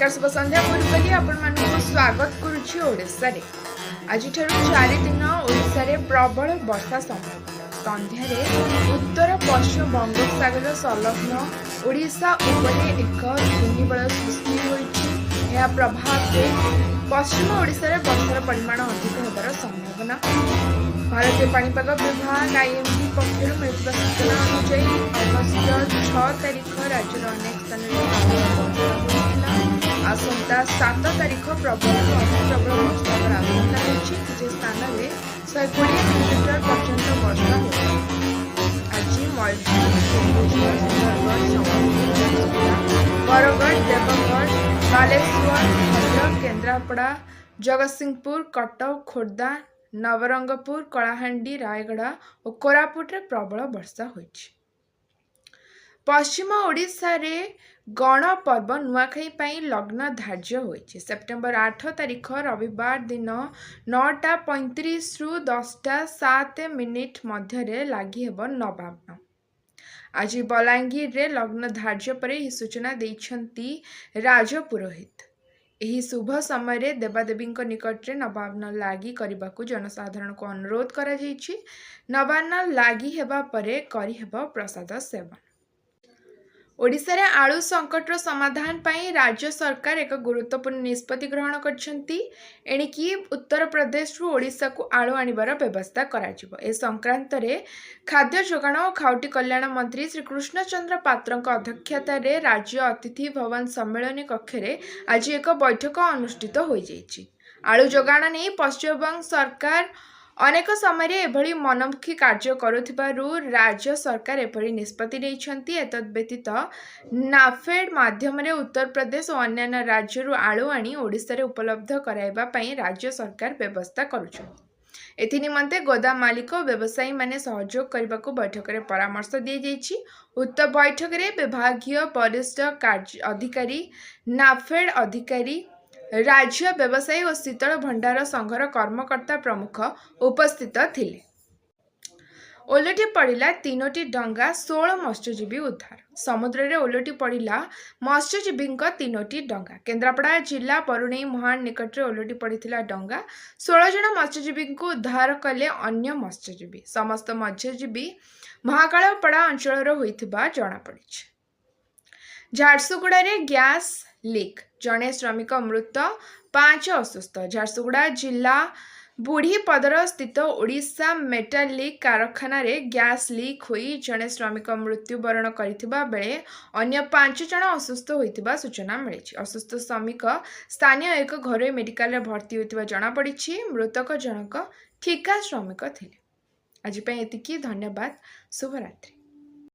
नमस्कार शुभ संध्या पूर्वली आपण स्वागत करुछि ओडिसा रे। आज 4 दिन ओडिसा रे प्रबल वर्षा संभावना। संध्या रे उत्तर पश्चिम बंगोपसागर संलग्न ओडिसा उपरे एक घूर्णिबलय सृष्टि होइछि। या प्रभाव रे पश्चिम ओडिसा रे वर्षार परिमाण अधिक होबार संभावना। भारतीय पाणीपाग विभाग आईएमडी पक्षर मिलुवा सूचना अनुसार अगस्त 6 तारिख राज्यर अनेक स्थान आसंता 7 तारिख प्रबल प्रबल वर्षार आशंका रही। किसी स्थान में 120 मिलीमीटर पर्यंत वर्षा हो। आज बरगढ़, देवगढ़, बालेश्वर, भद्रक, केन्द्रापड़ा, जगतसिंहपुर, कटक, खोर्धा, नवरंगपुर, कलाहांडी, रायगढ़ और कोरापुट रे प्रबल वर्षा होइछि। पश्चिम ओडिशा रे गण पर्व नुआखाई पाई लग्न धार्य होइछि। सेप्टेम्बर 8 तारिख रविवार दिन 9:35 रु 10:07 मध्य लगी हेब नवान्न। आज बलांगीर रे लग्न धार्य पर यह सूचना देइछंती राजपुरोहित। यही शुभ समय देवादेवी निकट में नवान्न लागी करने को जनसाधारण को अनुरोध करा जाइछि। नवान्न लागी हेबा परे करि हेब प्रसाद सेवन। ओडिशा रे आलू संकटर समाधान पाई राज्य सरकार एक गुरुत्वपूर्ण निष्पत्ति ग्रहण करछंती। एणिकी उत्तर प्रदेश रु ओडिशा को आलू आनिबार व्यवस्था कराजिबो। ए संक्रांत रे खाद्य जोगाण और खाउटी कल्याण मंत्री श्री कृष्णचंद्र पात्रक अध्यक्षता रे राज्य अतिथि भवन सम्मेलन कक्ष रे आज एक बैठक अनुष्ठित होई जाइछि। आलू जोगाण नै पश्चिमबंग सरकार अनेक समय एभली मनमुखी कार्य करुथिबारु राज्य सरकार एपरि निष्पत्ति नेइछंती। एतद व्यतीत नाफेड माध्यम रे उत्तर प्रदेश और अन्य राज्य आलू आनी ओडिशा रे उपलब्ध कराइबा पई राज्य सरकार व्यवस्था करुछंती। एथि निमंते गोदाम मालिक और व्यवसायी माने सहयोग करने को बैठक में परामर्श दी जाइछि। उक्त बैठक में विभागीय वरिष्ठ अधिकारी, नाफेड अधिकारी, राज्य व्यवसायी और शीतल भंडार संघर कर्मकर्ता प्रमुख उपस्थित थिले। ओलटी पड़ा 3टी डंगा, 16 मत्स्यजीवी उद्धार। समुद्र रे ओलटी पड़ा मत्स्यजीवी 3टी डंगा। केन्द्रापड़ा जिला बरुणेई महान निकट में ओलटी पड़ा डंगा 16 जन मत्स्यजीवी को उद्धार कले अन्य मत्स्यजीवी। समस्त मत्स्यजीवी महाकालपड़ा अंचल होइथिबा जणा पड़िछि। झारसुगुड़ा रे गैस लीक, जड़े श्रमिक मृत, 5 असुस्थ। झारसुगुड़ा जिला बुढ़ी पदर स्थित ओडिशा मेटालिक कारखाना रे गैस लीक होई जड़े श्रमिक मृत्युवरण करथिबा बेले अन्य 5 जन असुस्थ होइथिबा सूचना मिली। असुस्थ श्रमिक स्थानीय एक घरोई मेडिकल रे भर्ती होइथिबा जणा पड़िछि। मृतक जनक ठिका श्रमिक थिले। आज पे एतिकी, धन्यवाद, शुभरात्रि।